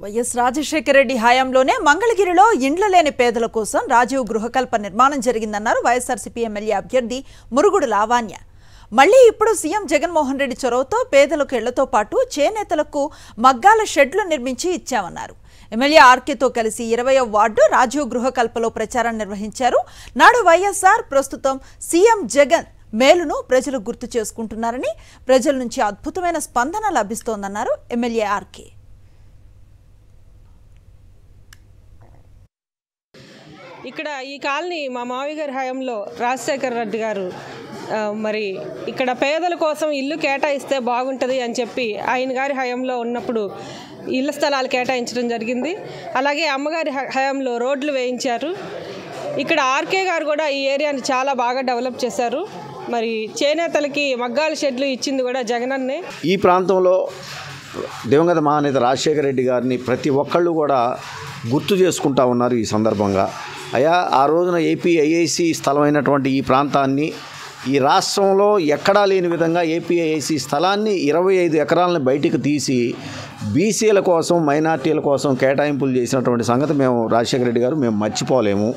YS Rajasekhara Reddy హయాంలోనే మంగళగిరిలో ఇండ్ల లేని పేదల కోసం రాజీవ్ గృహకల్ప నిర్మాణం జరిగిందన్నారు వైఎస్ఆర్సీపీ ఎమ్మెల్యే అభ్యర్థి మురుగుడు లావణ్య. మళ్లీ ఇప్పుడు సీఎం జగన్మోహన్ రెడ్డి చొరవతో పేదలకు ఇళ్లతో పాటు చేనేతలకు మగ్గాల షెడ్లు నిర్మించి ఇచ్చామన్నారు. ఎమ్మెల్యే ఆర్కేతో కలిసి 20వ వార్డు రాజీవ్ గృహకల్పలో ప్రచారం నిర్వహించారు. నాడు వైఎస్ఆర్, ప్రస్తుతం సీఎం జగన్ మేలును ప్రజలు గుర్తు చేసుకుంటున్నారని, ప్రజల నుంచి అద్భుతమైన స్పందన లభిస్తోందన్నారు ఎమ్మెల్యే ఆర్కే. ఇక్కడ ఈ కాలనీ మా మావి గారి హయాంలో రాజశేఖర రెడ్డి గారు మరి ఇక్కడ పేదల కోసం ఇల్లు కేటాయిస్తే బాగుంటుంది అని చెప్పి ఆయన గారి హయాంలో ఉన్నప్పుడు ఇళ్ల స్థలాలు కేటాయించడం జరిగింది. అలాగే అమ్మగారి హయాంలో రోడ్లు వేయించారు. ఇక్కడ ఆర్కే గారు కూడా ఈ ఏరియాని చాలా బాగా డెవలప్ చేశారు. మరి చేనేతలకి మగ్గాల షెడ్లు ఇచ్చింది కూడా జగనన్నే. ఈ ప్రాంతంలో దివంగత మహానేత రాజశేఖర రెడ్డి గారిని ప్రతి ఒక్కళ్ళు కూడా గుర్తు చేసుకుంటా ఉన్నారు. ఈ సందర్భంగా ఆ రోజున ఏపీఐఐసి స్థలమైనటువంటి ఈ ప్రాంతాన్ని ఈ రాష్ట్రంలో ఎక్కడా లేని విధంగా ఏపీఐఐసి స్థలాన్ని 25 ఎకరాలను బయటికి తీసి బీసీల కోసం, మైనార్టీల కోసం కేటాయింపులు చేసినటువంటి సంగతి రాజశేఖర రెడ్డి గారు మేము మర్చిపోలేము.